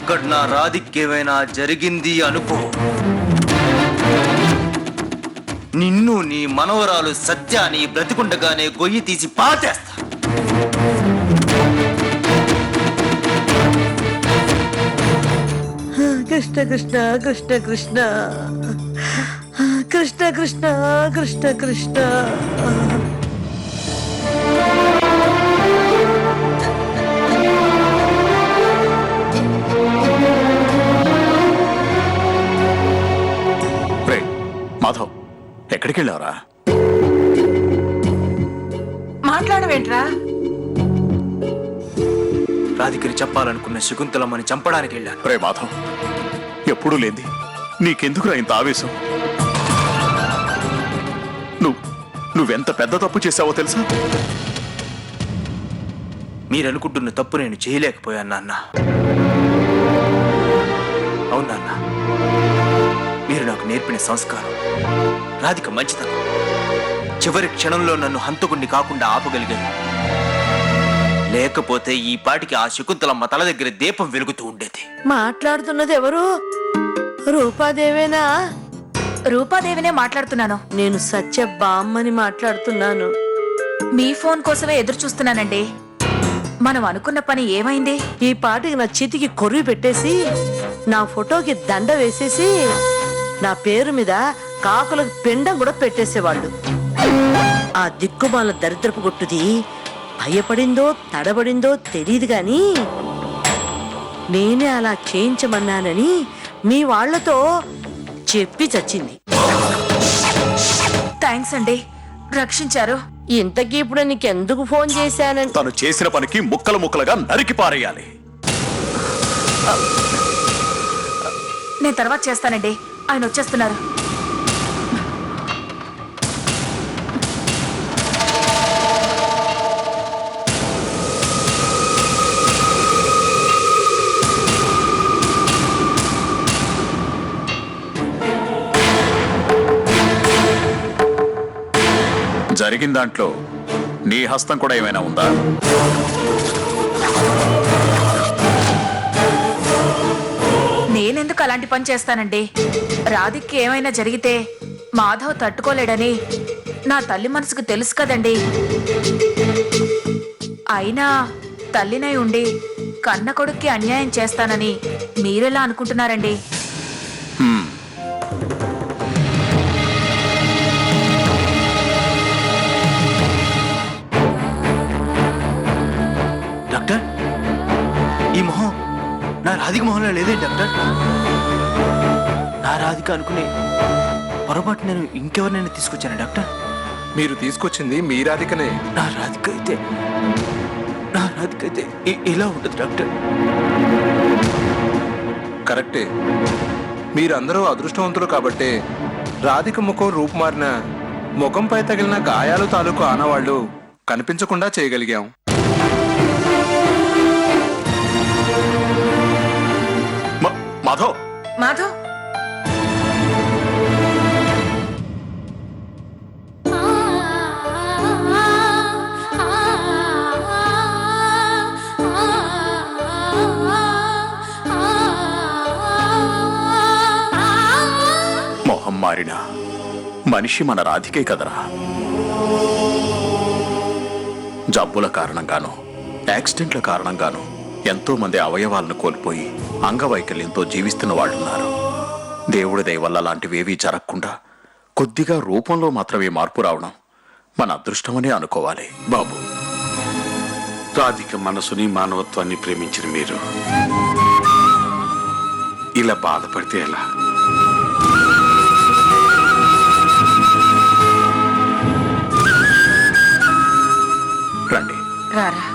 ఇక్కడ నా రాధికేమైనా జరిగింది అనుకో, నిన్ను నీ మనవరాలు సత్యాన్ని బ్రతికుండగానే గొయ్యి తీసి పాతేస్తా. కృష్ణ కృష్ణ కృష్ణ కృష్ణ కృష్ణ కృష్ణ కృష్ణ కృష్ణ. మాధవ్, ఎక్కడికి వెళ్ళావరా? మాట్లాడవేంట్రా? రాధికని చెప్పాలనుకున్న శకుంతలమ్మని చంపడానికి వెళ్ళాను. రే మాధవ్, ఎప్పుడూ లేంది నీకెందుకురా ఇంత ఆవేశం? నువ్వెంత పెద్ద తప్పు చేశావో తెలుసా? మీరనుకుంటున్న తప్పు నేను చేయలేకపోయాను నాన్న. అవును నాన్న, మీరు నాకు నేర్పిన సంస్కారం, రాధిక మంచితనం చివరి క్షణంలో నన్ను హంతకుణ్ణి కాకుండా ఆపగలిగాను. లేకపోతే ఈ పాటికి ఆ శకుంతలమ్మ తల దగ్గర దీపం వెలుగుతూ ఉండేది. మాట్లాడుతున్నది ఎవరు? రూపాదేవేనా? రూపాదేవినే మాట్లాడుతున్నాను. నేను సత్య బామ్మని మాట్లాడుతున్నాను. మీ ఫోన్ కోసమే ఎదురు చూస్తున్నానండి. మనం అనుకున్న పని ఏమైంది? ఈ పాటికి నా చేతికి కొర్రి పెట్టేసి, నా ఫోటోకి దండ వేసేసి, నా పేరు మీద కాకులకు పెండం కూడా పెట్టేసేవాళ్ళు. ఆ దిక్కుమాల దరిద్రపు కొట్టుది భయపడిందో తడబడిందో తెలియదు గాని నేనే అలా చేయించమన్నానని మీ వాళ్లతో చెప్పి చచ్చింది. థ్యాంక్స్ అండి, రక్షించారు. ఇంతకీ ఇప్పుడు నీకెందుకు ఫోన్ చేశానని? తను చేసిన పనికి ముక్కలు ముక్కలుగా నరికి పారేయాలి. నేను తర్వాత చేస్తానండి, ఆయన వచ్చేస్తున్నారు. జరిగిన దాంట్లో నీ హస్తం కూడా ఏమైనా ఉందా? నేనెందుకు అలాంటి పని చేస్తానండి? రాధిక్కి ఏమైనా జరిగితే మాధవ్ తట్టుకోలేడని నా తల్లి మనసుకు తెలుసు కదండి. అయినా తల్లినై ఉండి కన్న కొడుక్కి అన్యాయం చేస్తానని మీరెలా అనుకుంటున్నారండి? డాక్టర్, ఈ మొహం నా రాధిక మొహంలో లేదే డాక్టర్. నా రాధిక అనుకుని పొరపాటు నేను ఇంకెవరినైనా తీసుకొచ్చాను డాక్టర్? మీరు తీసుకొచ్చింది మీ రాధికనే. నా రాధిక అయితే ఇలా ఉండదు డాక్టర్. కరెక్టే, మీరందరూ అదృష్టవంతులు కాబట్టే రాధిక ముఖం రూపుమారిన, ముఖంపై తగిలిన గాయాలు తాలూకు ఆనవాళ్లు కనిపించకుండా చేయగలిగాం. మాధవ్, మాధవ్, మొహం మారిన మనిషి మన రాధికే కదరా. జబ్బుల కారణంగానో యాక్సిడెంట్ల కారణంగానో ఎంతో మంది అవయవాలను కోల్పోయి అంగవైకల్యంతో జీవిస్తున్న వాళ్ళున్నారు. దేవుడి దయ వల్ల అలాంటివేవీ జరగకుండా కొద్దిగా రూపంలో మాత్రమే మార్పు రావడం మన అదృష్టమనే అనుకోవాలి. బాబు, రాధిక మనసుని మానవత్వాన్ని ప్రేమించిన మీరు ఇలా బాధపడితే ఎలా? రండి. రారా.